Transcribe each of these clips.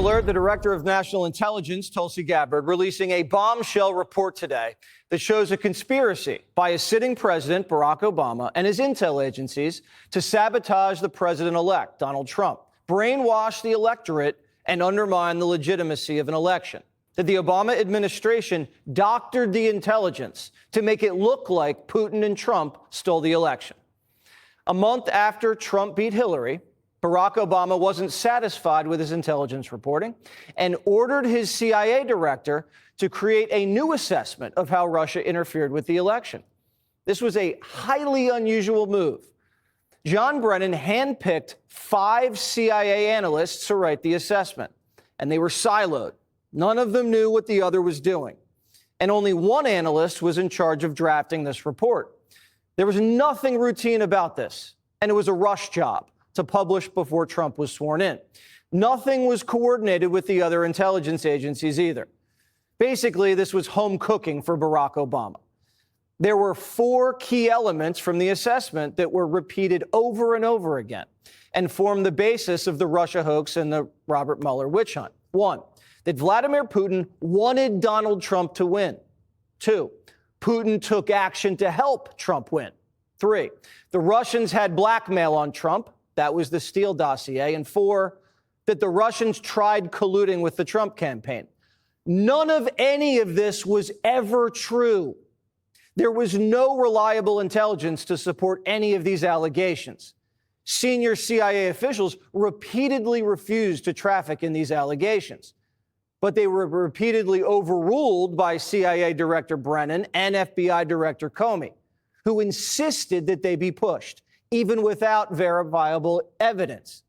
Alert, the director of national intelligence, Tulsi Gabbard, releasing a bombshell report today that shows a conspiracy by a sitting president, Barack Obama, and his intel agencies to sabotage the president-elect, Donald Trump, brainwash the electorate, and undermine the legitimacy of an election. That the Obama administration doctored the intelligence to make it look like Putin and Trump stole the election. A month after Trump beat Hillary, Barack Obama wasn't satisfied with his intelligence reporting and ordered his CIA director to create a new assessment of how Russia interfered with the election. This was a highly unusual move. John Brennan handpicked 5 CIA analysts to write the assessment, and they were siloed. None of them knew what the other was doing. And only one analyst was in charge of drafting this report. There was nothing routine about this, and it was a rush job to publish before Trump was sworn in. Nothing was coordinated with the other intelligence agencies either. Basically, this was home cooking for Barack Obama. There were 4 key elements from the assessment that were repeated over and over again and formed the basis of the Russia hoax and the Robert Mueller witch hunt. 1, that Vladimir Putin wanted Donald Trump to win. 2, Putin took action to help Trump win. 3, the Russians had blackmail on Trump. That was the Steele dossier. And 4, that the Russians tried colluding with the Trump campaign. None of any of this was ever true. There was no reliable intelligence to support any of these allegations. Senior CIA officials repeatedly refused to traffic in these allegations, but they were repeatedly overruled by CIA Director Brennan and FBI Director Comey, who insisted that they be pushed, even without verifiable evidence.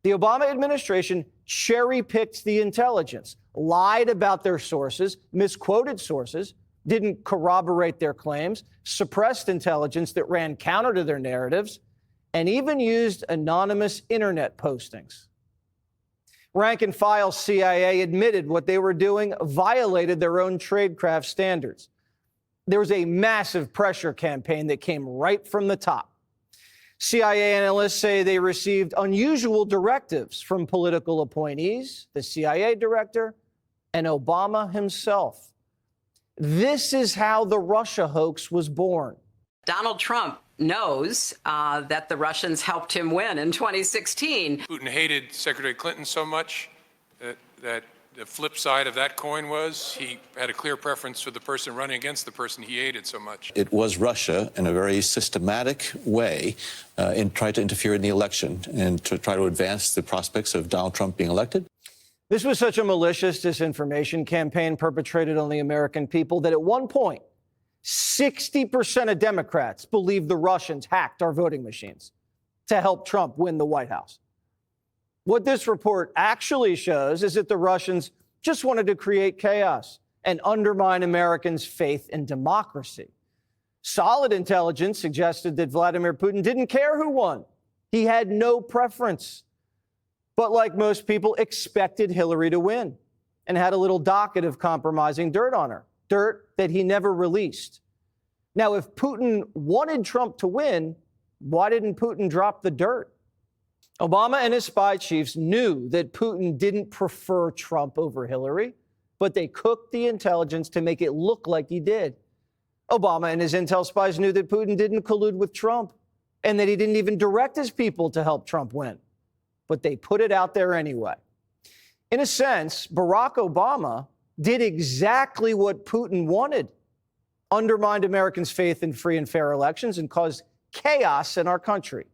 The Obama administration cherry-picked the intelligence, lied about their sources, misquoted sources, didn't corroborate their claims, suppressed intelligence that ran counter to their narratives, and even used anonymous internet postings. Rank and file CIA admitted what they were doing violated their own tradecraft standards. There was a massive pressure campaign that came right from the top. CIA analysts say they received unusual directives from political appointees, the CIA director, and Obama himself. This is how the Russia hoax was born. Donald Trump knows that the Russians helped him win in 2016. Putin hated Secretary Clinton so much that the flip side of that coin was he had a clear preference for the person running against the person he hated so much. It was Russia, in a very systematic way, tried to interfere in the election and to try to advance the prospects of Donald Trump being elected. This was such a malicious disinformation campaign perpetrated on the American people that at one point, 60% of Democrats believed the Russians hacked our voting machines to help Trump win the White House. What this report actually shows is that the Russians just wanted to create chaos and undermine Americans' faith in democracy. Solid intelligence suggested that Vladimir Putin didn't care who won. He had no preference. But like most people, expected Hillary to win and had a little docket of compromising dirt on her, dirt that he never released. Now, if Putin wanted Trump to win, why didn't Putin drop the dirt? Obama and his spy chiefs knew that Putin didn't prefer Trump over Hillary, but they cooked the intelligence to make it look like he did. Obama and his intel spies knew that Putin didn't collude with Trump and that he didn't even direct his people to help Trump win, but they put it out there anyway. In a sense, Barack Obama did exactly what Putin wanted, undermined Americans' faith in free and fair elections and caused chaos in our country.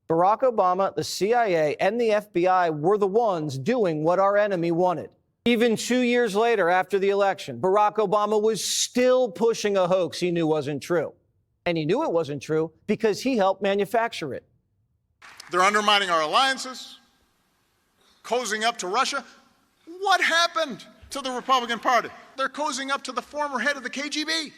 Barack Obama, the CIA, and the FBI were the ones doing what our enemy wanted. Even 2 years later, after the election, Barack Obama was still pushing a hoax he knew wasn't true. And he knew it wasn't true because he helped manufacture it. They're undermining our alliances, cozying up to Russia. What happened to the Republican Party? They're cozying up to the former head of the KGB.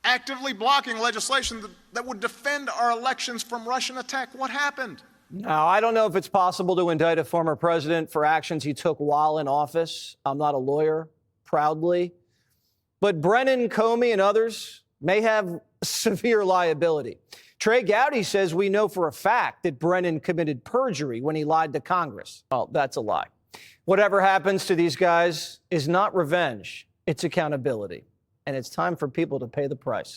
Actively blocking legislation that would defend our elections from Russian attack. What happened? Now, I don't know if it's possible to indict a former president for actions he took while in office. I'm not a lawyer, proudly. But Brennan, Comey, and others may have severe liability. Trey Gowdy says we know for a fact that Brennan committed perjury when he lied to Congress. Well, that's a lie. Whatever happens to these guys is not revenge, it's accountability. And it's time for people to pay the price.